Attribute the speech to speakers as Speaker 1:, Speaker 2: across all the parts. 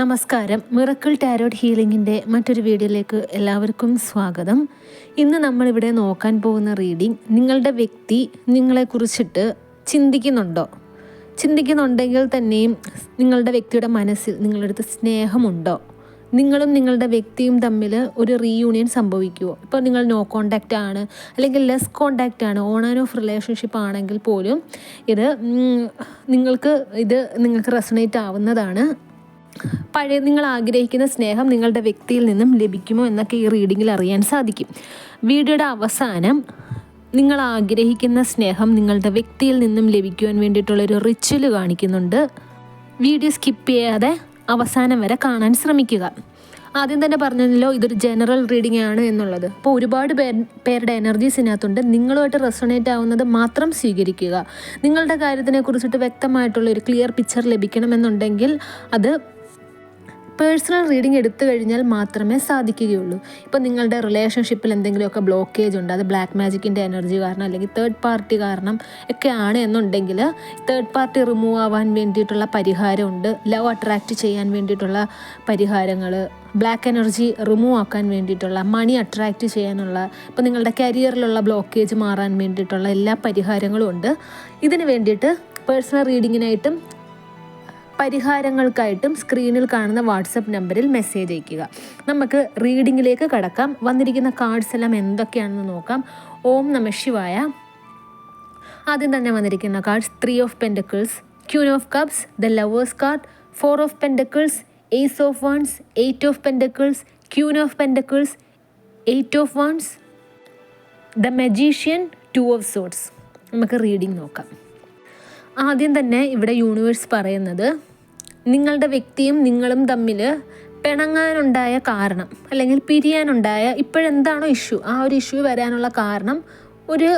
Speaker 1: നമസ്കാരം. Miracle tarot ഹീലിംഗിൻ്റെ മറ്റൊരു വീഡിയോയിലേക്ക് എല്ലാവർക്കും സ്വാഗതം. ഇന്ന് നമ്മളിവിടെ നോക്കാൻ പോകുന്ന റീഡിംഗ്, നിങ്ങളുടെ വ്യക്തി നിങ്ങളെക്കുറിച്ചിട്ട് ചിന്തിക്കുന്നുണ്ടെങ്കിൽ തന്നെയും നിങ്ങളുടെ വ്യക്തിയുടെ മനസ്സിൽ നിങ്ങളുടെ അടുത്ത് സ്നേഹമുണ്ടോ? നിങ്ങളും നിങ്ങളുടെ വ്യക്തിയും തമ്മിൽ ഒരു റീയൂണിയൻ സംഭവിക്കുമോ? ഇപ്പോൾ നിങ്ങൾ നോ കോണ്ടാക്റ്റ് ആണ്, അല്ലെങ്കിൽ ലെസ് കോണ്ടാക്റ്റ് ആണ്, ഓൺ ആൻഡ് ഓഫ് റിലേഷൻഷിപ്പ് ആണെങ്കിൽ പോലും നിങ്ങൾക്ക് റെസണേറ്റ് ആവുന്നതാണ്. നിങ്ങൾ ആഗ്രഹിക്കുന്ന സ്നേഹം നിങ്ങളുടെ വ്യക്തിയിൽ നിന്നും ലഭിക്കുമോ എന്നൊക്കെ ഈ റീഡിങ്ങിൽ അറിയാൻ സാധിക്കും. വീഡിയോയുടെ അവസാനം നിങ്ങൾ ആഗ്രഹിക്കുന്ന സ്നേഹം നിങ്ങളുടെ വ്യക്തിയിൽ നിന്നും ലഭിക്കുവാൻ വേണ്ടിയിട്ടുള്ളൊരു റിച്വൽ കാണിക്കുന്നുണ്ട്. വീഡിയോ സ്കിപ്പ് ചെയ്യാതെ അവസാനം വരെ കാണാൻ ശ്രമിക്കുക. ആദ്യം തന്നെ പറഞ്ഞല്ലോ, ഇതൊരു ജനറൽ റീഡിംഗ് ആണ് എന്നുള്ളത്. അപ്പോൾ ഒരുപാട് പേരുടെ എനർജീസ് ഇതിനകത്തുണ്ട്. നിങ്ങളുമായിട്ട് റെസൊണേറ്റ് ആവുന്നത് മാത്രം സ്വീകരിക്കുക. നിങ്ങളുടെ കാര്യത്തിനെ കുറിച്ചിട്ട് വ്യക്തമായിട്ടുള്ളൊരു ക്ലിയർ പിക്ചർ ലഭിക്കണമെന്നുണ്ടെങ്കിൽ അത് പേഴ്സണൽ റീഡിംഗ് എടുത്തു കഴിഞ്ഞാൽ മാത്രമേ സാധിക്കുകയുള്ളൂ. ഇപ്പോൾ നിങ്ങളുടെ റിലേഷൻഷിപ്പിൽ എന്തെങ്കിലുമൊക്കെ ബ്ലോക്കേജ് ഉണ്ട്, അത് ബ്ലാക്ക് മാജിക്കിൻ്റെ എനർജി കാരണം അല്ലെങ്കിൽ തേർഡ് പാർട്ടി കാരണം ഒക്കെ ആണ് എന്നുണ്ടെങ്കിൽ തേർഡ് പാർട്ടി റിമൂവ് ആവാൻ വേണ്ടിയിട്ടുള്ള പരിഹാരമുണ്ട്. ലവ് അട്രാക്റ്റ് ചെയ്യാൻ വേണ്ടിയിട്ടുള്ള പരിഹാരങ്ങൾ, ബ്ലാക്ക് എനർജി റിമൂവ് ആക്കാൻ വേണ്ടിയിട്ടുള്ള, മണി അട്രാക്റ്റ് ചെയ്യാനുള്ള, ഇപ്പോൾ നിങ്ങളുടെ കരിയറിലുള്ള ബ്ലോക്കേജ് മാറാൻ വേണ്ടിയിട്ടുള്ള എല്ലാ പരിഹാരങ്ങളും ഉണ്ട്. ഇതിന് വേണ്ടിയിട്ട് പേഴ്സണൽ റീഡിങ്ങിനായിട്ടും പരിഹാരങ്ങൾക്കായിട്ടും സ്ക്രീനിൽ കാണുന്ന വാട്സപ്പ് നമ്പറിൽ മെസ്സേജ് അയയ്ക്കുക. നമുക്ക് റീഡിങ്ങിലേക്ക് കടക്കാം. വന്നിരിക്കുന്ന കാർഡ്സ് എല്ലാം എന്തൊക്കെയാണെന്ന് നോക്കാം. ഓം നമഃ ശിവായ. ആദ്യം തന്നെ വന്നിരിക്കുന്ന cards 3 of pentacles, queen of cups, the lovers card, 4 of pentacles, ace of wands, 8 of pentacles, queen of pentacles, 8 of wands, the magician, 2 of swords. നമുക്ക് റീഡിംഗ് നോക്കാം. ആദ്യം തന്നെ ഇവിടെ യൂണിവേഴ്സ് പറയുന്നത്, നിങ്ങളുടെ വ്യക്തിയും നിങ്ങളും തമ്മിൽ പിണങ്ങാനുണ്ടായ കാരണം അല്ലെങ്കിൽ പിരിയാനുണ്ടായ ഇപ്പോഴെന്താണോ ഇഷ്യൂ, ആ ഒരു ഇഷ്യൂ വരാനുള്ള കാരണം ഒരു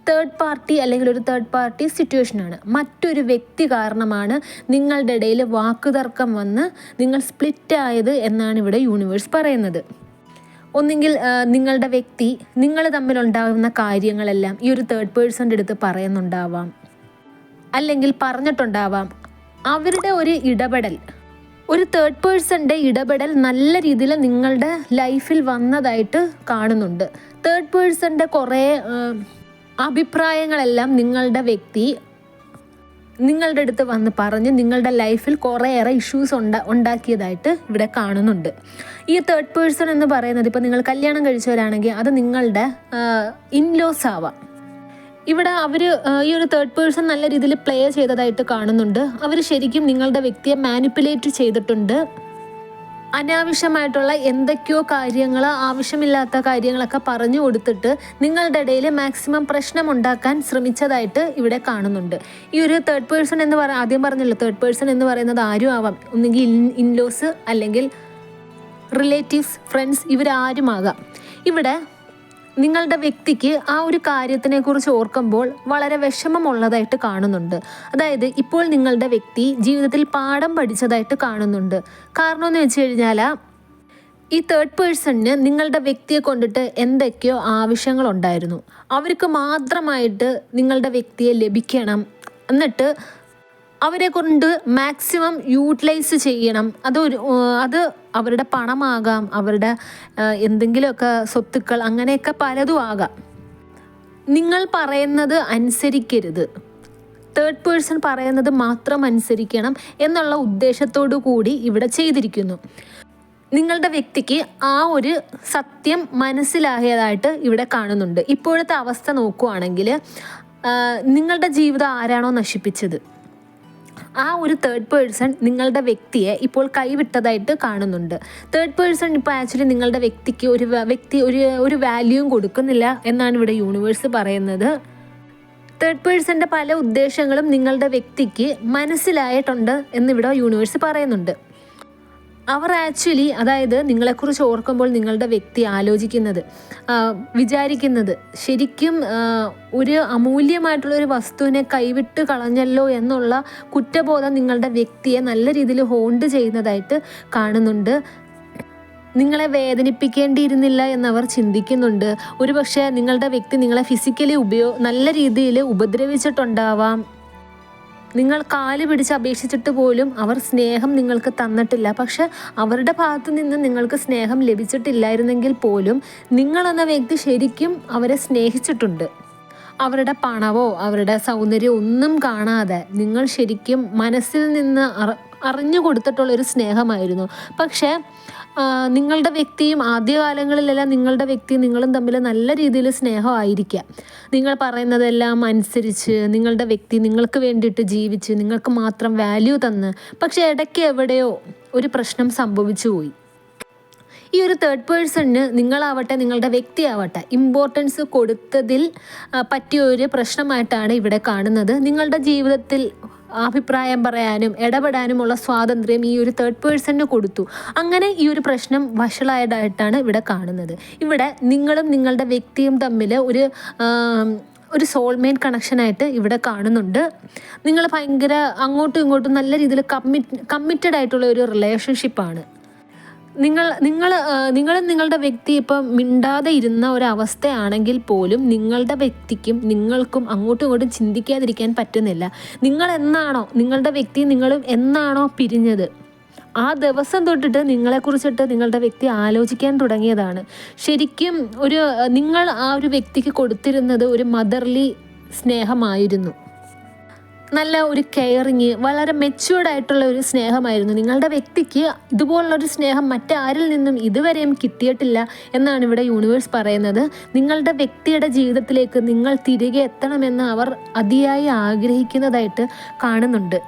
Speaker 1: തേർഡ് പാർട്ടി അല്ലെങ്കിൽ ഒരു തേർഡ് പാർട്ടി സിറ്റുവേഷനാണ്. മറ്റൊരു വ്യക്തി കാരണമാണ് നിങ്ങളുടെ ഇടയിൽ വാക്കുതർക്കം വന്ന് നിങ്ങൾ സ്പ്ലിറ്റ് ആയത് എന്നാണ് ഇവിടെ യൂണിവേഴ്സ് പറയുന്നത്. ഒന്നുകിൽ നിങ്ങളുടെ വ്യക്തി നിങ്ങൾ തമ്മിലുണ്ടാകുന്ന കാര്യങ്ങളെല്ലാം ഈ ഒരു തേർഡ് പേഴ്സൻ്റെ അടുത്ത് പറയുന്നുണ്ടാവാം, അല്ലെങ്കിൽ പറഞ്ഞിട്ടുണ്ടാവാം. അവരുടെ ഒരു ഇടപെടൽ, ഒരു തേർഡ് പേഴ്സൻ്റെ ഇടപെടൽ നല്ല രീതിയിൽ നിങ്ങളുടെ ലൈഫിൽ വന്നതായിട്ട് കാണുന്നുണ്ട്. തേർഡ് പേഴ്സൻ്റെ കുറേ അഭിപ്രായങ്ങളെല്ലാം നിങ്ങളുടെ വ്യക്തി നിങ്ങളുടെ അടുത്ത് വന്ന് പറഞ്ഞ് നിങ്ങളുടെ ലൈഫിൽ കുറേയേറെ ഇഷ്യൂസ് ഉണ്ടാക്കിയതായിട്ട് ഇവിടെ കാണുന്നുണ്ട്. ഈ തേർഡ് പേഴ്സൺ എന്ന് പറയുന്നത്, ഇപ്പോൾ നിങ്ങൾ കല്യാണം കഴിച്ചവരാണെങ്കിൽ അത് നിങ്ങളുടെ ഇൻലോസ് ആവാം. ഇവിടെ അവർ ഈ ഒരു തേർഡ് പേഴ്സൺ നല്ല രീതിയിൽ പ്ലേ ചെയ്തതായിട്ട് കാണുന്നുണ്ട്. അവർ ശരിക്കും നിങ്ങളുടെ വ്യക്തിയെ മാനിപ്പുലേറ്റ് ചെയ്തിട്ടുണ്ട്. അനാവശ്യമായിട്ടുള്ള എന്തൊക്കെയോ കാര്യങ്ങൾ, ആവശ്യമില്ലാത്ത കാര്യങ്ങളൊക്കെ പറഞ്ഞു കൊടുത്തിട്ട് നിങ്ങളുടെ ഇടയിൽ മാക്സിമം പ്രശ്നം ഉണ്ടാക്കാൻ ശ്രമിച്ചതായിട്ട് ഇവിടെ കാണുന്നുണ്ട്. ഈ ഒരു തേർഡ് പേഴ്സൺ എന്ന് ആദ്യം പറഞ്ഞല്ലോ, തേർഡ് പേഴ്സൺ എന്ന് പറയുന്നത് ആരും ആവാം. ഒന്നുകിൽ ഇൻലോസ് അല്ലെങ്കിൽ റിലേറ്റീവ്സ്, ഫ്രണ്ട്സ്, ഇവരാരുമാകാം. ഇവിടെ നിങ്ങളുടെ വ്യക്തിക്ക് ആ ഒരു കാര്യത്തിനെ കുറിച്ച് ഓർക്കുമ്പോൾ വളരെ വിഷമമുള്ളതായിട്ട് കാണുന്നുണ്ട്. അതായത് ഇപ്പോൾ നിങ്ങളുടെ വ്യക്തി ജീവിതത്തിൽ പാഠം പഠിച്ചതായിട്ട് കാണുന്നുണ്ട്. കാരണം എന്ന് വെച്ച് കഴിഞ്ഞാൽ ഈ തേർഡ് പേഴ്സണിന് നിങ്ങളുടെ വ്യക്തിയെ കൊണ്ടിട്ട് എന്തൊക്കെയോ ആവശ്യങ്ങളുണ്ടായിരുന്നു. അവർക്ക് മാത്രമായിട്ട് നിങ്ങളുടെ വ്യക്തിയെ ലഭിക്കണം, എന്നിട്ട് അവരെ കൊണ്ട് മാക്സിമം യൂട്ടിലൈസ് ചെയ്യണം. അത് അവരുടെ പണമാകാം, അവരുടെ എന്തെങ്കിലുമൊക്കെ സ്വത്തുക്കൾ, അങ്ങനെയൊക്കെ പലതും ആകാം. നിങ്ങൾ പറയുന്നത് അനുസരിക്കരുത്, തേർഡ് പേഴ്സൺ പറയുന്നത് മാത്രം അനുസരിക്കണം എന്നുള്ള ഉദ്ദേശത്തോടു കൂടി ഇവിടെ ചെയ്തിരിക്കുന്നു. നിങ്ങളുടെ വ്യക്തിക്ക് ആ ഒരു സത്യം മനസ്സിലായതായിട്ട് ഇവിടെ കാണുന്നുണ്ട്. ഇപ്പോഴത്തെ അവസ്ഥ നോക്കുകയാണെങ്കിൽ നിങ്ങളുടെ ജീവിതം ആരാണോ നശിപ്പിച്ചത്, ആ ഒരു തേർഡ് പേഴ്സൺ നിങ്ങളുടെ വ്യക്തിയെ ഇപ്പോൾ കൈവിട്ടതായിട്ട് കാണുന്നുണ്ട്. തേർഡ് പേഴ്സൺ ഇപ്പോൾ ആക്ച്വലി നിങ്ങളുടെ വ്യക്തിക്ക് ഒരു വാല്യൂവും കൊടുക്കുന്നില്ല എന്നാണ് ഇവിടെ യൂണിവേഴ്സ് പറയുന്നത്. തേർഡ് പേഴ്സൻ്റെ പല ഉദ്ദേശങ്ങളും നിങ്ങളുടെ വ്യക്തിക്ക് മനസ്സിലായിട്ടുണ്ട് എന്നിവിടെ യൂണിവേഴ്സ് പറയുന്നുണ്ട്. അവർ ആക്ച്വലി, അതായത് നിങ്ങളെക്കുറിച്ച് ഓർക്കുമ്പോൾ നിങ്ങളുടെ വ്യക്തി ആലോചിക്കുന്നത്, വിചാരിക്കുന്നത്, ശരിക്കും ഒരു അമൂല്യമായിട്ടുള്ളൊരു വസ്തുവിനെ കൈവിട്ട് കളഞ്ഞല്ലോ എന്നുള്ള കുറ്റബോധം നിങ്ങളുടെ വ്യക്തിയെ നല്ല രീതിയിൽ ഹോണ്ട് ചെയ്യുന്നതായിട്ട് കാണുന്നുണ്ട്. നിങ്ങളെ വേദനിപ്പിക്കേണ്ടിയിരുന്നില്ല എന്നവർ ചിന്തിക്കുന്നുണ്ട്. ഒരുപക്ഷെ നിങ്ങളുടെ വ്യക്തി നിങ്ങളെ ഫിസിക്കലി നല്ല രീതിയിൽ ഉപദ്രവിച്ചിട്ടുണ്ടാവാം. നിങ്ങൾ കാല് പിടിച്ച് അപേക്ഷിച്ചിട്ട് പോലും അവർ സ്നേഹം നിങ്ങൾക്ക് തന്നിട്ടില്ല. പക്ഷെ അവരുടെ ഭാഗത്തു നിന്ന് നിങ്ങൾക്ക് സ്നേഹം ലഭിച്ചിട്ടില്ലായിരുന്നെങ്കിൽ പോലും നിങ്ങളെന്ന വ്യക്തി ശരിക്കും അവരെ സ്നേഹിച്ചിട്ടുണ്ട്. അവരുടെ പണവോ അവരുടെ സൗന്ദര്യമോ ഒന്നും കാണാതെ നിങ്ങൾ ശരിക്കും മനസ്സിൽ നിന്ന് അറിഞ്ഞു കൊടുത്തിട്ടുള്ളൊരു സ്നേഹമായിരുന്നു. പക്ഷേ നിങ്ങളുടെ വ്യക്തിയും ആദ്യകാലങ്ങളിലെല്ലാം നിങ്ങളുടെ വ്യക്തിയും നിങ്ങളും തമ്മിൽ നല്ല രീതിയിൽ സ്നേഹമായിരിക്കാം. നിങ്ങൾ പറയുന്നതെല്ലാം അനുസരിച്ച് നിങ്ങളുടെ വ്യക്തി നിങ്ങൾക്ക് വേണ്ടിയിട്ട് ജീവിച്ച് നിങ്ങൾക്ക് മാത്രം വാല്യൂ തന്ന്, പക്ഷേ ഇടയ്ക്ക് എവിടെയോ ഒരു പ്രശ്നം സംഭവിച്ചു പോയി. ഈ ഒരു തേർഡ് പേഴ്സണിന് നിങ്ങളാവട്ടെ നിങ്ങളുടെ വ്യക്തിയാവട്ടെ ഇമ്പോർട്ടൻസ് കൊടുത്തതിൽ പറ്റിയ ഒരു പ്രശ്നമായിട്ടാണ് ഇവിടെ കാണുന്നത്. നിങ്ങളുടെ ജീവിതത്തിൽ അഭിപ്രായം പറയാനും ഇടപെടാനുമുള്ള സ്വാതന്ത്ര്യം ഈ ഒരു തേർഡ് പേഴ്സണിന് കൊടുത്തു. അങ്ങനെ ഈ ഒരു പ്രശ്നം വഷളായതായിട്ടാണ് ഇവിടെ കാണുന്നത്. ഇവിടെ നിങ്ങളും നിങ്ങളുടെ വ്യക്തിയും തമ്മിൽ ഒരു സോൾമേറ്റ് കണക്ഷനായിട്ട് ഇവിടെ കാണുന്നുണ്ട്. നിങ്ങൾ ഭയങ്കര അങ്ങോട്ടും ഇങ്ങോട്ടും നല്ല രീതിയിൽ കമ്മിറ്റഡ് ആയിട്ടുള്ള ഒരു റിലേഷൻഷിപ്പാണ്. നിങ്ങളും നിങ്ങളുടെ വ്യക്തി ഇപ്പം മിണ്ടാതെ ഇരുന്ന ഒരവസ്ഥയാണെങ്കിൽ പോലും നിങ്ങളുടെ വ്യക്തിക്കും നിങ്ങൾക്കും അങ്ങോട്ടും ഇങ്ങോട്ടും ചിന്തിക്കാതിരിക്കാൻ പറ്റുന്നില്ല. നിങ്ങളുടെ വ്യക്തി നിങ്ങളും എന്നാണോ പിരിഞ്ഞത് ആ ദിവസം തൊട്ടിട്ട് നിങ്ങളെക്കുറിച്ചിട്ട് നിങ്ങളുടെ വ്യക്തി ആലോചിക്കാൻ തുടങ്ങിയതാണ്. ശരിക്കും നിങ്ങൾ ആ ഒരു വ്യക്തിക്ക് കൊടുത്തിരുന്നത് ഒരു മദർലി സ്നേഹമായിരുന്നു. നല്ല ഒരു കെയറിങ്, വളരെ മെച്യൂർഡ് ആയിട്ടുള്ള ഒരു സ്നേഹമായിരുന്നു. നിങ്ങളുടെ വ്യക്തിക്ക് ഇതുപോലുള്ളൊരു സ്നേഹം മറ്റാരിൽ നിന്നും ഇതുവരെയും കിട്ടിയിട്ടില്ല എന്നാണ് ഇവിടെ യൂണിവേഴ്സ് പറയുന്നത്. നിങ്ങളുടെ വ്യക്തിയുടെ ജീവിതത്തിലേക്ക് നിങ്ങൾ തിരികെ എത്തണമെന്ന് അവർ അതിയായി ആഗ്രഹിക്കുന്നതായിട്ട് കാണുന്നുണ്ട്.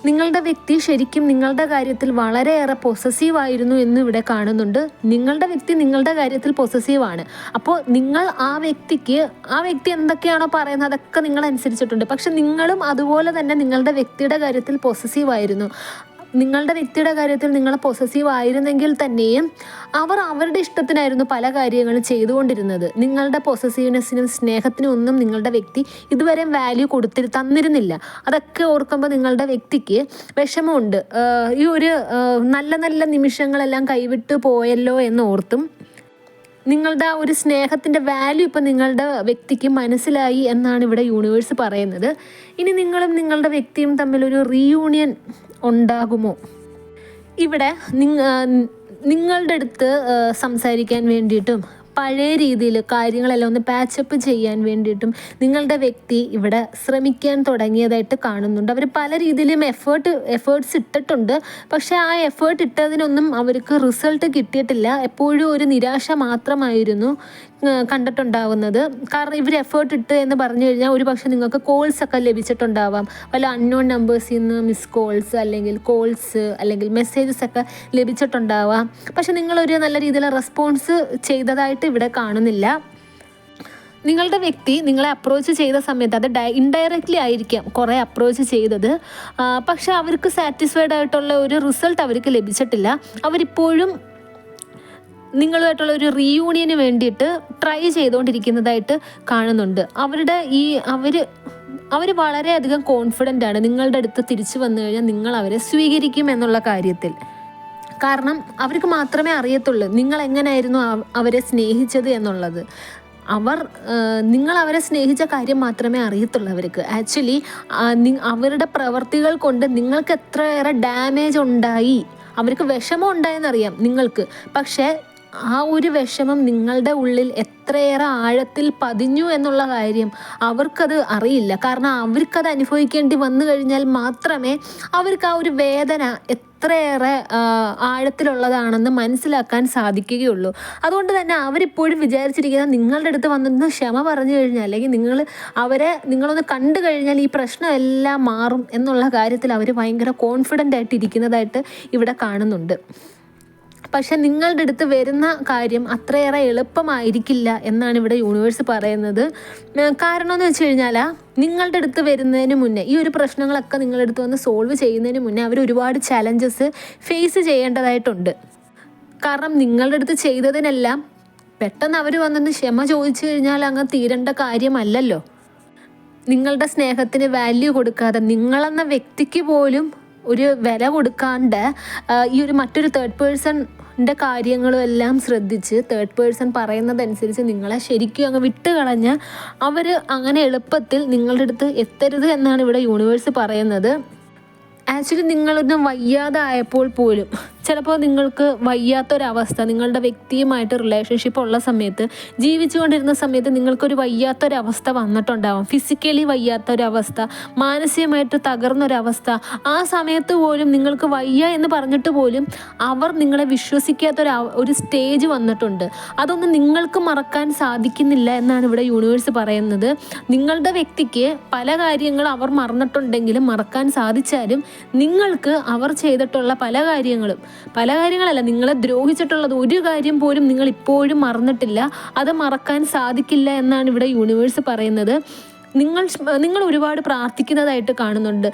Speaker 1: നിങ്ങളുടെ വ്യക്തി ശരിക്കും നിങ്ങളുടെ കാര്യത്തിൽ വളരെയേറെ പൊസസീവായിരുന്നു എന്ന് ഇവിടെ കാണുന്നുണ്ട്. നിങ്ങളുടെ വ്യക്തി നിങ്ങളുടെ കാര്യത്തിൽ പൊസസീവാണ്. അപ്പോൾ നിങ്ങൾ ആ വ്യക്തി എന്തൊക്കെയാണോ പറയുന്നത് അതൊക്കെ നിങ്ങൾ അനുസരിച്ചിട്ടുണ്ട്. പക്ഷെ നിങ്ങളും അതുപോലെ തന്നെ നിങ്ങളുടെ വ്യക്തിയുടെ കാര്യത്തിൽ പൊസസീവായിരുന്നു. നിങ്ങളുടെ വ്യക്തിയുടെ കാര്യത്തിൽ നിങ്ങൾ പൊസസീവ് ആയിരുന്നെങ്കിൽ തന്നെയും അവർ അവരുടെ ഇഷ്ടത്തിനായിരുന്നു പല കാര്യങ്ങളും ചെയ്തുകൊണ്ടിരുന്നത്. നിങ്ങളുടെ പൊസസീവ്നെസ്സിനും സ്നേഹത്തിനും ഒന്നും നിങ്ങളുടെ വ്യക്തി ഇതുവരെ വാല്യൂ തന്നിരുന്നില്ല. അതൊക്കെ ഓർക്കുമ്പോൾ നിങ്ങളുടെ വ്യക്തിക്ക് വിഷമമുണ്ട്. ഈ ഒരു നല്ല നല്ല നിമിഷങ്ങളെല്ലാം കൈവിട്ട് പോയല്ലോ എന്നോർത്തും നിങ്ങളുടെ ഒരു സ്നേഹത്തിൻ്റെ വാല്യൂ ഇപ്പം നിങ്ങളുടെ വ്യക്തിക്ക് മനസ്സിലായി എന്നാണ് ഇവിടെ യൂണിവേഴ്സ് പറയുന്നത്. ഇനി നിങ്ങളും നിങ്ങളുടെ വ്യക്തിയും തമ്മിലൊരു റീയൂണിയൻ ഉണ്ടാകുമോ? ഇവിടെ നിങ്ങളുടെ അടുത്ത് സംസാരിക്കാൻ വേണ്ടിയിട്ടും പഴയ രീതിയിൽ കാര്യങ്ങളെല്ലാം ഒന്ന് പാച്ചപ്പ് ചെയ്യാൻ വേണ്ടിയിട്ടും നിങ്ങളുടെ വ്യക്തി ഇവിടെ ശ്രമിക്കാൻ തുടങ്ങിയതായിട്ട് കാണുന്നുണ്ട്. അവർ പല രീതിയിലും എഫേർട്സ് ഇട്ടിട്ടുണ്ട്. പക്ഷേ ആ എഫേർട്ട് ഇട്ടതിനൊന്നും അവർക്ക് റിസൾട്ട് കിട്ടിയിട്ടില്ല. എപ്പോഴും ഒരു നിരാശ മാത്രമായിരുന്നു കണ്ടിട്ടുണ്ടാവുന്നത്. കാരണം ഇവർ എഫേർട്ട് ഇട്ട് എന്ന് പറഞ്ഞു കഴിഞ്ഞാൽ ഒരു പക്ഷേ നിങ്ങൾക്ക് കോൾസ് ഒക്കെ ലഭിച്ചിട്ടുണ്ടാവാം. വല്ല അൺനോൺ നമ്പേഴ്സിൽ നിന്ന് മിസ് കോൾസ് അല്ലെങ്കിൽ കോൾസ് അല്ലെങ്കിൽ മെസ്സേജസ് ഒക്കെ ലഭിച്ചിട്ടുണ്ടാവാം. പക്ഷെ നിങ്ങളൊരു നല്ല രീതിയിൽ റെസ്പോൺസ് ചെയ്തതായിട്ട് ഇവിടെ കാണുന്നില്ല. നിങ്ങളുടെ വ്യക്തി നിങ്ങളെ അപ്രോച്ച് ചെയ്ത സമയത്ത് അത് ഇൻഡയറക്റ്റ്ലി ആയിരിക്കാം കുറേ അപ്രോച്ച് ചെയ്തത്. പക്ഷെ അവർക്ക് സാറ്റിസ്ഫൈഡ് ആയിട്ടുള്ള ഒരു റിസൾട്ട് അവർക്ക് ലഭിച്ചിട്ടില്ല. അവരിപ്പോഴും നിങ്ങളുമായിട്ടുള്ള ഒരു റീയൂണിയന് വേണ്ടിയിട്ട് ട്രൈ ചെയ്തുകൊണ്ടിരിക്കുന്നതായിട്ട് കാണുന്നുണ്ട്. അവർ വളരെയധികം കോൺഫിഡൻ്റ് ആണ് നിങ്ങളുടെ അടുത്ത് തിരിച്ചു വന്നു കഴിഞ്ഞാൽ നിങ്ങൾ അവരെ സ്വീകരിക്കും എന്നുള്ള കാര്യത്തിൽ. കാരണം അവർക്ക് മാത്രമേ അറിയത്തുള്ളൂ നിങ്ങൾ എങ്ങനെയായിരുന്നു അവരെ സ്നേഹിച്ചത് എന്നുള്ളത്. നിങ്ങൾ അവരെ സ്നേഹിച്ച കാര്യം മാത്രമേ അറിയത്തുള്ളൂ അവർക്ക്. ആക്ച്വലി അവരുടെ പ്രവർത്തികൾ കൊണ്ട് നിങ്ങൾക്ക് എത്രയേറെ ഡാമേജ് ഉണ്ടായി, അവർക്ക് വിഷമം ഉണ്ടായെന്നറിയാം നിങ്ങൾക്ക്. പക്ഷേ ആ ഒരു വിഷമം നിങ്ങളുടെ ഉള്ളിൽ എത്രയേറെ ആഴത്തിൽ പതിഞ്ഞു എന്നുള്ള കാര്യം അവർക്കത് അറിയില്ല. കാരണം അവർക്കത് അനുഭവിക്കേണ്ടി വന്നു കഴിഞ്ഞാൽ മാത്രമേ അവർക്ക് ആ ഒരു വേദന എത്രയേറെ ആഴത്തിലുള്ളതാണെന്ന് മനസ്സിലാക്കാൻ സാധിക്കുകയുള്ളൂ. അതുകൊണ്ട് തന്നെ അവരിപ്പോഴും വിചാരിച്ചിരിക്കുന്നത് നിങ്ങളുടെ അടുത്ത് വന്നിരുന്ന് ക്ഷമ പറഞ്ഞു കഴിഞ്ഞാൽ അല്ലെങ്കിൽ നിങ്ങളൊന്ന് കണ്ടു കഴിഞ്ഞാൽ ഈ പ്രശ്നം എല്ലാം മാറും എന്നുള്ള കാര്യത്തിൽ അവർ ഭയങ്കര കോൺഫിഡൻ്റ് ആയിട്ട് ഇരിക്കുന്നതായിട്ട് ഇവിടെ കാണുന്നുണ്ട്. പക്ഷെ നിങ്ങളുടെ അടുത്ത് വരുന്ന കാര്യം അത്രയേറെ എളുപ്പമായിരിക്കില്ല എന്നാണ് ഇവിടെ യൂണിവേഴ്സ് പറയുന്നത്. കാരണം എന്ന് വെച്ച് കഴിഞ്ഞാൽ നിങ്ങളുടെ അടുത്ത് വരുന്നതിന് മുന്നേ ഈ ഒരു പ്രശ്നങ്ങളൊക്കെ നിങ്ങളുടെ അടുത്ത് വന്ന് സോൾവ് ചെയ്യുന്നതിന് മുന്നേ അവർ ഒരുപാട് ചലഞ്ചസ് ഫേസ് ചെയ്യേണ്ടതായിട്ടുണ്ട്. കാരണം നിങ്ങളുടെ അടുത്ത് ചെയ്തതിനെല്ലാം പെട്ടെന്ന് അവർ വന്നൊന്ന് ക്ഷമ ചോദിച്ചു കഴിഞ്ഞാൽ അങ്ങ് തീരേണ്ട കാര്യമല്ലല്ലോ. നിങ്ങളുടെ സ്നേഹത്തിന് വാല്യൂ കൊടുക്കാതെ നിങ്ങളെന്ന വ്യക്തിക്ക് പോലും ഒരു വില കൊടുക്കാണ്ട് ഈ ഒരു മറ്റൊരു തേർഡ് പേഴ്സൺ നിങ്ങളുടെ കാര്യങ്ങളും എല്ലാം ശ്രദ്ധിച്ച് തേർഡ് പേഴ്സൺ പറയുന്നതനുസരിച്ച് നിങ്ങളെ ശരിക്കും അങ്ങ് വിട്ട് കളഞ്ഞ് അവർ അങ്ങനെ എളുപ്പത്തിൽ നിങ്ങളുടെ അടുത്ത് എത്തരുത് എന്നാണ് ഇവിടെ യൂണിവേഴ്സ് പറയുന്നത്. ആക്ച്വലി നിങ്ങളൊന്നും വയ്യാതായപ്പോൾ പോലും ചിലപ്പോൾ നിങ്ങൾക്ക് വയ്യാത്തൊരവസ്ഥ, നിങ്ങളുടെ വ്യക്തിയുമായിട്ട് റിലേഷൻഷിപ്പ് ഉള്ള സമയത്ത്, ജീവിച്ചുകൊണ്ടിരുന്ന സമയത്ത് നിങ്ങൾക്കൊരു വയ്യാത്തൊരവസ്ഥ വന്നിട്ടുണ്ടാവും. ഫിസിക്കലി വയ്യാത്തൊരവസ്ഥ, മാനസികമായിട്ട് തകർന്നൊരവസ്ഥ. ആ സമയത്ത് പോലും നിങ്ങൾക്ക് വയ്യ എന്ന് പറഞ്ഞിട്ട് പോലും അവർ നിങ്ങളെ വിശ്വസിക്കാത്തൊരു സ്റ്റേജ് വന്നിട്ടുണ്ട്. അതൊന്നും നിങ്ങൾക്ക് മറക്കാൻ സാധിക്കുന്നില്ല എന്നാണ് ഇവിടെ യൂണിവേഴ്സ് പറയുന്നത്. നിങ്ങളുടെ വ്യക്തിക്ക് പല കാര്യങ്ങളും അവർ മറന്നിട്ടുണ്ടെങ്കിലും മറക്കാൻ സാധിച്ചാലും നിങ്ങൾക്ക് അവർ ചെയ്തിട്ടുള്ള പല കാര്യങ്ങളല്ല, നിങ്ങളെ ദ്രോഹിച്ചിട്ടുള്ളത് ഒരു കാര്യം പോലും നിങ്ങൾ ഇപ്പോഴും മറന്നിട്ടില്ല. അത് മറക്കാൻ സാധിക്കില്ല എന്നാണ് ഇവിടെ യൂണിവേഴ്സ് പറയുന്നത്. നിങ്ങൾ ഒരുപാട് പ്രാർത്ഥിക്കുന്നതായിട്ട് കാണുന്നുണ്ട്.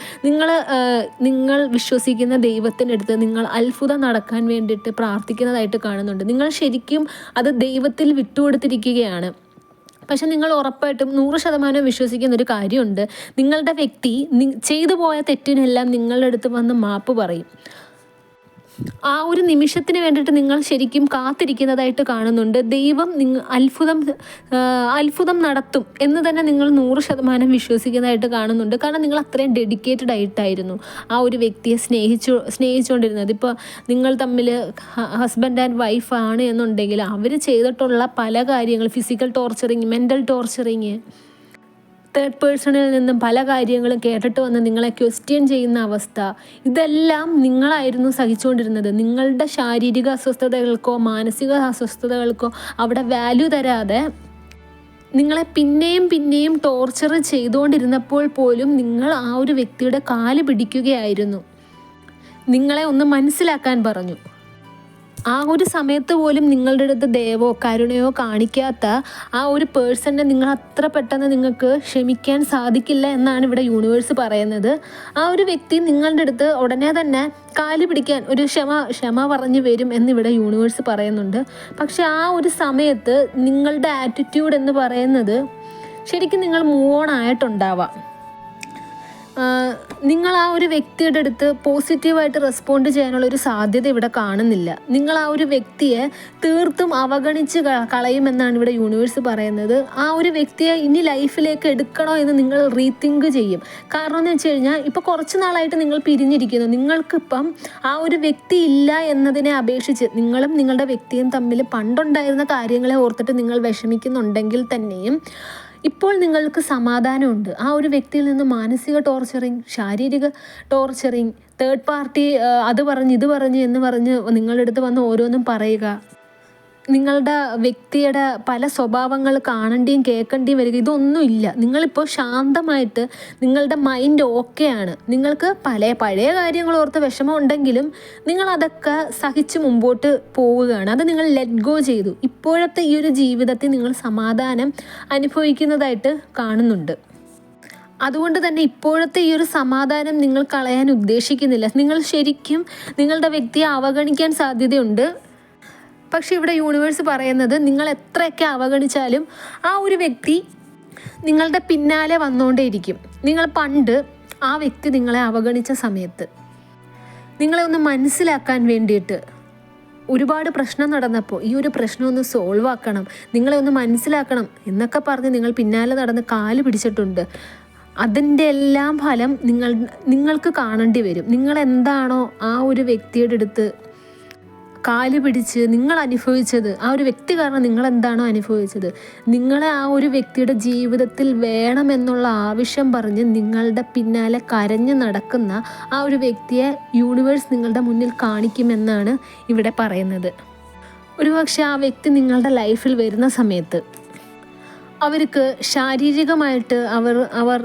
Speaker 1: നിങ്ങൾ വിശ്വസിക്കുന്ന ദൈവത്തിനടുത്ത് നിങ്ങൾ അത്ഭുതം നടക്കാൻ വേണ്ടിയിട്ട് പ്രാർത്ഥിക്കുന്നതായിട്ട് കാണുന്നുണ്ട്. നിങ്ങൾ ശരിക്കും അത് ദൈവത്തിൽ വിട്ടുകൊടുത്തിരിക്കുകയാണ്. പക്ഷെ നിങ്ങൾ ഉറപ്പായിട്ടും 100% വിശ്വസിക്കുന്ന ഒരു കാര്യമുണ്ട്. നിങ്ങളുടെ വ്യക്തി ചെയ്തു പോയ തെറ്റിനെല്ലാം നിങ്ങളുടെ അടുത്ത് വന്ന് മാപ്പ് പറയും. ആ ഒരു നിമിഷത്തിന് വേണ്ടിയിട്ട് നിങ്ങൾ ശരിക്കും കാത്തിരിക്കുന്നതായിട്ട് കാണുന്നുണ്ട്. ദൈവം അത്ഭുതം നടത്തും എന്ന് തന്നെ നിങ്ങൾ 100% വിശ്വസിക്കുന്നതായിട്ട് കാണുന്നുണ്ട്. കാരണം നിങ്ങൾ അത്രയും ഡെഡിക്കേറ്റഡ് ആയിട്ടായിരുന്നു ആ ഒരു വ്യക്തിയെ സ്നേഹിച്ചുകൊണ്ടിരുന്നത്. ഇപ്പോൾ നിങ്ങൾ തമ്മിൽ ഹസ്ബൻഡ് ആൻഡ് വൈഫാണ് എന്നുണ്ടെങ്കിൽ അവർ ചെയ്തിട്ടുള്ള പല കാര്യങ്ങൾ, physical torturing, mental torturing, third പേഴ്സണിൽ നിന്നും പല കാര്യങ്ങളും കേട്ടിട്ട് വന്ന് നിങ്ങളെ ക്വസ്റ്റ്യൻ ചെയ്യുന്ന അവസ്ഥ, ഇതെല്ലാം നിങ്ങളായിരുന്നു സഹിച്ചുകൊണ്ടിരുന്നത്. നിങ്ങളുടെ ശാരീരിക അസ്വസ്ഥതകൾക്കോ മാനസിക അസ്വസ്ഥതകൾക്കോ അവിടെ വാല്യൂ തരാതെ നിങ്ങളെ പിന്നെയും ടോർച്ചർ ചെയ്തുകൊണ്ടിരുന്നപ്പോൾ പോലും നിങ്ങൾ ആ ഒരു വ്യക്തിയുടെ കാല് പിടിക്കുകയായിരുന്നു. നിങ്ങളെ ഒന്ന് മനസ്സിലാക്കാൻ പറഞ്ഞു. ആ ഒരു സമയത്ത് പോലും നിങ്ങളുടെ അടുത്ത് ദയവോ കരുണയോ കാണിക്കാത്ത ആ ഒരു പേഴ്സണിനെ നിങ്ങൾ അത്ര പെട്ടെന്ന് നിങ്ങൾക്ക് ക്ഷമിക്കാൻ സാധിക്കില്ല എന്നാണ് ഇവിടെ യൂണിവേഴ്സ് പറയുന്നത്. ആ ഒരു വ്യക്തി നിങ്ങളുടെ അടുത്ത് ഉടനെ തന്നെ കാല് പിടിക്കാൻ ഒരു ക്ഷമ പറഞ്ഞു വരും എന്നിവിടെ യൂണിവേഴ്സ് പറയുന്നുണ്ട്. പക്ഷെ ആ ഒരു സമയത്ത് നിങ്ങളുടെ ആറ്റിറ്റ്യൂഡ് എന്ന് പറയുന്നത് ശരിക്കും നിങ്ങൾ മൂവ് ഓൺ ആയിട്ടുണ്ടാവാം. നിങ്ങൾ ആ ഒരു വ്യക്തിയുടെ അടുത്ത് പോസിറ്റീവായിട്ട് റെസ്പോണ്ട് ചെയ്യാനുള്ളൊരു സാധ്യത ഇവിടെ കാണുന്നില്ല. നിങ്ങൾ ആ ഒരു വ്യക്തിയെ തീർത്തും അവഗണിച്ച് കളയുമെന്നാണ് ഇവിടെ യൂണിവേഴ്സ് പറയുന്നത്. ആ ഒരു വ്യക്തിയെ ഇനി ലൈഫിലേക്ക് എടുക്കണോ എന്ന് നിങ്ങൾ റീതിങ്ക് ചെയ്യും. കാരണം എന്ന് വെച്ച് കഴിഞ്ഞാൽ ഇപ്പോൾ കുറച്ച് നാളായിട്ട് നിങ്ങൾ പിരിഞ്ഞിരിക്കുന്നു. നിങ്ങൾക്കിപ്പം ആ ഒരു വ്യക്തി ഇല്ല എന്നതിനെ അപേക്ഷിച്ച് നിങ്ങളും നിങ്ങളുടെ വ്യക്തിയും തമ്മിൽ പണ്ടുണ്ടായിരുന്ന കാര്യങ്ങളെ ഓർത്തിട്ട് നിങ്ങൾ വിഷമിക്കുന്നുണ്ടെങ്കിൽ തന്നെയും ഇപ്പോൾ നിങ്ങൾക്ക് സമാധാനമുണ്ട്. ആ ഒരു വ്യക്തിയിൽ നിന്ന് മാനസിക ടോർച്ചറിങ്, ശാരീരിക ടോർച്ചറിങ്, തേർഡ് പാർട്ടി അത് പറഞ്ഞ് ഇത് പറഞ്ഞ് എന്ന് പറഞ്ഞ് നിങ്ങളുടെ അടുത്ത് വന്ന് ഓരോന്നും പറയുക, നിങ്ങളുടെ വ്യക്തിയുടെ പല സ്വഭാവങ്ങൾ കാണേണ്ടിയും കേൾക്കേണ്ടിയും വരിക, ഇതൊന്നുമില്ല. നിങ്ങളിപ്പോൾ ശാന്തമായിട്ട് നിങ്ങളുടെ മൈൻഡ് ഓക്കെയാണ്. നിങ്ങൾക്ക് പഴയ കാര്യങ്ങൾ ഓർത്ത് വിഷമം ഉണ്ടെങ്കിലും നിങ്ങളതൊക്കെ സഹിച്ച് മുമ്പോട്ട് പോവുകയാണ്. അത് നിങ്ങൾ ലെറ്റ് ഗോ ചെയ്തു. ഇപ്പോഴത്തെ ഈ ഒരു ജീവിതത്തിൽ നിങ്ങൾ സമാധാനം അനുഭവിക്കുന്നതായിട്ട് കാണുന്നുണ്ട്. അതുകൊണ്ട് തന്നെ ഇപ്പോഴത്തെ ഈ ഒരു സമാധാനം നിങ്ങൾ കളയാൻ ഉദ്ദേശിക്കുന്നില്ല. നിങ്ങൾ ശരിക്കും നിങ്ങളുടെ വ്യക്തിയെ അവഗണിക്കാൻ സാധ്യതയുണ്ട്. പക്ഷെ ഇവിടെ യൂണിവേഴ്സ് പറയുന്നത് നിങ്ങൾ എത്രയൊക്കെ അവഗണിച്ചാലും ആ ഒരു വ്യക്തി നിങ്ങളുടെ പിന്നാലെ വന്നുകൊണ്ടേയിരിക്കും. നിങ്ങൾ പണ്ട് ആ വ്യക്തി നിങ്ങളെ അവഗണിച്ച സമയത്ത് നിങ്ങളെ ഒന്ന് മനസ്സിലാക്കാൻ വേണ്ടിയിട്ട് ഒരുപാട് പ്രശ്നം നടന്നപ്പോൾ ഈ ഒരു പ്രശ്നം ഒന്ന് സോൾവ് ആക്കണം, നിങ്ങളെ ഒന്ന് മനസ്സിലാക്കണം എന്നൊക്കെ പറഞ്ഞ് നിങ്ങൾ പിന്നാലെ നടന്ന് കാല് പിടിച്ചിട്ടുണ്ട്. അതിൻ്റെ എല്ലാം ഫലം നിങ്ങൾക്ക് കാണേണ്ടി വരും. നിങ്ങൾ എന്താണോ ആ ഒരു വ്യക്തിയുടെ അടുത്ത് കാല് പിടിച്ച് നിങ്ങൾ അനുഭവിച്ചത്, ആ ഒരു വ്യക്തി കാരണം നിങ്ങൾ എന്താണോ അനുഭവിച്ചത്, നിങ്ങളെ ആ ഒരു വ്യക്തിയുടെ ജീവിതത്തിൽ വേണമെന്നുള്ള ആവശ്യം പറഞ്ഞ് നിങ്ങളുടെ പിന്നാലെ കരഞ്ഞു നടക്കുന്ന ആ ഒരു വ്യക്തിയെ യൂണിവേഴ്സ് നിങ്ങളുടെ മുന്നിൽ കാണിക്കുമെന്നാണ് ഇവിടെ പറയുന്നത്. ഒരുപക്ഷെ ആ വ്യക്തി നിങ്ങളുടെ ലൈഫിൽ വരുന്ന സമയത്ത് അവർക്ക് ശാരീരികമായിട്ട് അവർ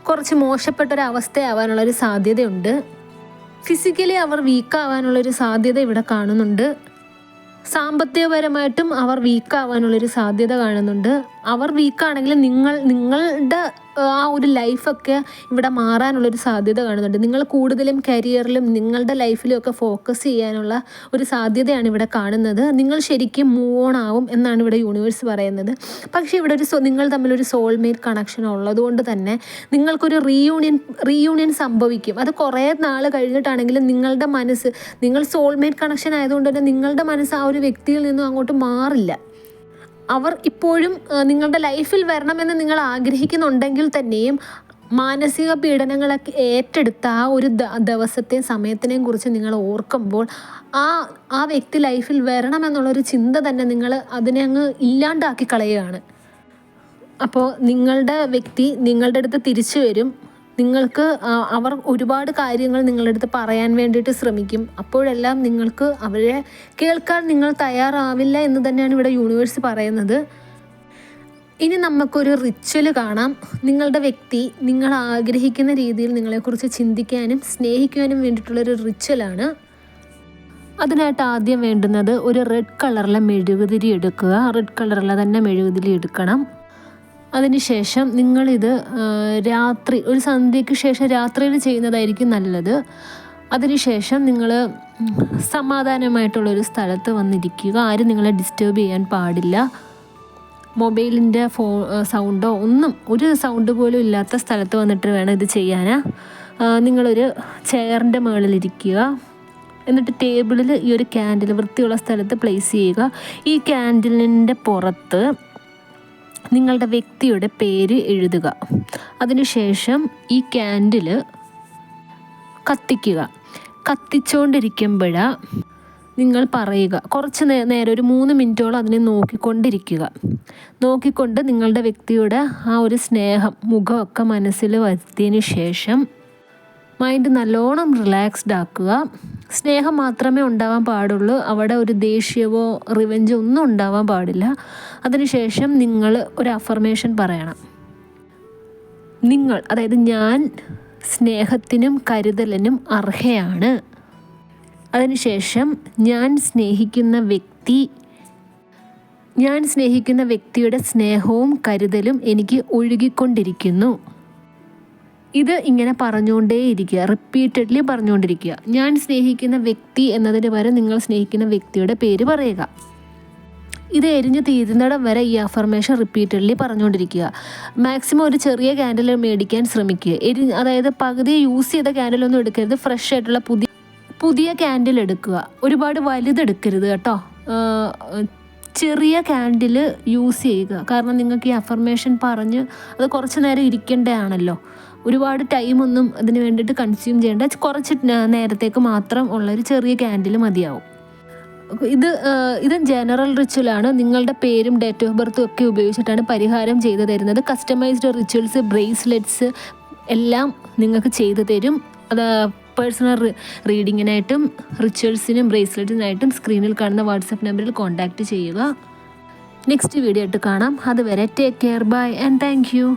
Speaker 1: കുറച്ച് മോശപ്പെട്ടൊരവസ്ഥയാവാനുള്ളൊരു സാധ്യതയുണ്ട്. ഫിസിക്കലി അവർ വീക്കാവാനുള്ളൊരു സാധ്യത ഇവിടെ കാണുന്നുണ്ട്. സാമ്പത്തികപരമായിട്ടും അവർ വീക്കാവാനുള്ളൊരു സാധ്യത കാണുന്നുണ്ട്. അവർ വീക്കാണെങ്കിൽ നിങ്ങളുടെ ആ ഒരു ലൈഫൊക്കെ ഇവിടെ മാറാനുള്ളൊരു സാധ്യത കാണുന്നുണ്ട്. നിങ്ങൾ കൂടുതലും കരിയറിലും നിങ്ങളുടെ ലൈഫിലും ഒക്കെ ഫോക്കസ് ചെയ്യാനുള്ള ഒരു സാധ്യതയാണ് ഇവിടെ കാണുന്നത്. നിങ്ങൾ ശരിക്കും മൂവ് ഓൺ ആവും എന്നാണ് ഇവിടെ യൂണിവേഴ്സ് പറയുന്നത്. പക്ഷേ ഇവിടെ നിങ്ങൾ തമ്മിലൊരു സോൾമേറ്റ് കണക്ഷൻ ഉള്ളതുകൊണ്ട് തന്നെ നിങ്ങൾക്കൊരു റീയൂണിയൻ സംഭവിക്കും. അത് കുറേ നാൾ കഴിഞ്ഞിട്ടാണെങ്കിലും നിങ്ങളുടെ മനസ്സ്, നിങ്ങൾ സോൾമേറ്റ് കണക്ഷൻ ആയതുകൊണ്ട് തന്നെ നിങ്ങളുടെ മനസ്സ് ആ ഒരു വ്യക്തിയിൽ നിന്നും അങ്ങോട്ട് മാറില്ല. അവർ ഇപ്പോഴും നിങ്ങളുടെ ലൈഫിൽ വരണമെന്ന് നിങ്ങൾ ആഗ്രഹിക്കുന്നുണ്ടെങ്കിൽ തന്നെയും മാനസിക പീഡനങ്ങളൊക്കെ ഏറ്റെടുത്ത ആ ഒരു ദിവസത്തെയും സമയത്തിനെയും കുറിച്ച് നിങ്ങൾ ഓർക്കുമ്പോൾ ആ വ്യക്തി ലൈഫിൽ വരണമെന്നുള്ളൊരു ചിന്ത തന്നെ നിങ്ങൾ അതിനെ അങ്ങ് ഇല്ലാണ്ടാക്കി കളയുകയാണ്. അപ്പോൾ നിങ്ങളുടെ വ്യക്തി നിങ്ങളുടെ അടുത്ത് തിരിച്ചു വരും. അവർ ഒരുപാട് കാര്യങ്ങൾ നിങ്ങളുടെ അടുത്ത് പറയാൻ വേണ്ടിയിട്ട് ശ്രമിക്കും. അപ്പോഴെല്ലാം നിങ്ങൾക്ക് അവരെ കേൾക്കാൻ നിങ്ങൾ തയ്യാറാവില്ല എന്ന് തന്നെയാണ് ഇവിടെ യൂണിവേഴ്സ് പറയുന്നത്. ഇനി നമുക്കൊരു റിച്വൽ കാണാം. നിങ്ങളുടെ വ്യക്തി നിങ്ങൾ ആഗ്രഹിക്കുന്ന രീതിയിൽ നിങ്ങളെക്കുറിച്ച് ചിന്തിക്കാനും സ്നേഹിക്കാനും വേണ്ടിയിട്ടുള്ളൊരു റിച്വലാണ്. അതിനായിട്ട് ആദ്യം വേണ്ടുന്നത് ഒരു റെഡ് കളറിലെ മെഴുകുതിരി എടുക്കുക. റെഡ് കളറിലെ തന്നെ മെഴുകുതിരി എടുക്കണം. അതിനുശേഷം നിങ്ങളിത് രാത്രി, ഒരു സന്ധ്യയ്ക്ക് ശേഷം രാത്രിയിൽ ചെയ്യുന്നതായിരിക്കും നല്ലത്. അതിനുശേഷം നിങ്ങൾ സമാധാനമായിട്ടുള്ളൊരു സ്ഥലത്ത് വന്നിരിക്കുക. ആരും നിങ്ങളെ ഡിസ്റ്റർബ് ചെയ്യാൻ പാടില്ല. മൊബൈലിൻ്റെ സൗണ്ടോ ഒരു സൗണ്ട് പോലും ഇല്ലാത്ത സ്ഥലത്ത് വന്നിട്ട് വേണം ഇത് ചെയ്യാൻ. നിങ്ങളൊരു ചെയറിൻ്റെ മുകളിലിരിക്കുക. എന്നിട്ട് ടേബിളിൽ ഈ ഒരു ക്യാൻഡിൽ വൃത്തിയുള്ള സ്ഥലത്ത് പ്ലേസ് ചെയ്യുക. ഈ ക്യാൻഡിലിൻ്റെ പുറത്ത് നിങ്ങളുടെ വ്യക്തിയുടെ പേര് എഴുതുക. അതിനുശേഷം ഈ ക്യാൻഡിൽ കത്തിക്കുക. കത്തിച്ചുകൊണ്ടിരിക്കുമ്പോഴാണ് നിങ്ങൾ പറയുക, കുറച്ച് നേരം ഒരു 3 മിനിറ്റോളം അതിനെ നോക്കിക്കൊണ്ട് നിങ്ങളുടെ വ്യക്തിയുടെ ആ ഒരു സ്നേഹം മുഖമൊക്കെ മനസ്സിൽ വരുത്തിയതിന് ശേഷം മൈൻഡ് നല്ലോണം റിലാക്സ്ഡ് ആക്കുക. സ്നേഹം മാത്രമേ ഉണ്ടാവാൻ പാടുള്ളൂ. അവിടെ ഒരു ദേഷ്യമോ റിവെഞ്ചോ ഒന്നും ഉണ്ടാവാൻ പാടില്ല. അതിനുശേഷം നിങ്ങൾ ഒരു അഫർമേഷൻ പറയണം. അതായത് ഞാൻ സ്നേഹത്തിനും കരുതലിനും അർഹയാണ്. അതിനുശേഷം ഞാൻ സ്നേഹിക്കുന്ന വ്യക്തിയുടെ സ്നേഹവും കരുതലും എനിക്ക് ഒഴുകിക്കൊണ്ടിരിക്കുന്നു. ഇത് ഇങ്ങനെ പറഞ്ഞുകൊണ്ടേയിരിക്കുക, റിപ്പീറ്റഡ്ലി പറഞ്ഞുകൊണ്ടിരിക്കുക. ഞാൻ സ്നേഹിക്കുന്ന വ്യക്തി എന്നതിന് പകരം നിങ്ങൾ സ്നേഹിക്കുന്ന വ്യക്തിയുടെ പേര് പറയുക. ഇത് എരിഞ്ഞു തീരുന്നിടം വരെ ഈ അഫർമേഷൻ റിപ്പീറ്റഡ്ലി പറഞ്ഞുകൊണ്ടിരിക്കുക. മാക്സിമം ഒരു ചെറിയ ക്യാൻഡിൽ മേടിക്കാൻ ശ്രമിക്കുക. അതായത് പകുതി യൂസ് ചെയ്ത ക്യാൻഡിലൊന്നും എടുക്കരുത്. ഫ്രഷ് ആയിട്ടുള്ള പുതിയ ക്യാൻഡിൽ എടുക്കുക. ഒരുപാട് വലുതെടുക്കരുത് കേട്ടോ. ചെറിയ ക്യാൻഡിൽ യൂസ് ചെയ്യുക. കാരണം നിങ്ങൾക്ക് ഈ അഫർമേഷൻ പറഞ്ഞ് അത് കുറച്ച് നേരം ഇരിക്കേണ്ടതാണല്ലോ. ഒരുപാട് ടൈമൊന്നും അതിന് വേണ്ടിയിട്ട് കൺസ്യൂം ചെയ്യേണ്ട. കുറച്ച് നേരത്തേക്ക് മാത്രം ഉള്ളൊരു ചെറിയ ക്യാൻഡിൽ മതിയാവും. ഇത് ജനറൽ റിച്വലാണ്. നിങ്ങളുടെ പേരും ഡേറ്റ് ഓഫ് ബർത്തും ഒക്കെ ഉപയോഗിച്ചിട്ടാണ് പരിഹാരം ചെയ്തു തരുന്നത്. കസ്റ്റമൈസ്ഡ് റിച്വൽസ്, ബ്രേസ്ലെറ്റ്സ് എല്ലാം നിങ്ങൾക്ക് ചെയ്തു തരും. അത് പേഴ്സണൽ റീഡിങ്ങിനായിട്ടും റിച്വൽസിനും ബ്രേസ്ലെറ്റിനായിട്ടും സ്ക്രീനിൽ കാണുന്ന വാട്സപ്പ് നമ്പറിൽ കോൺടാക്റ്റ് ചെയ്യുക. നെക്സ്റ്റ് വീഡിയോ ആയിട്ട് കാണാം. അതുവരെ take care, bye and thank U.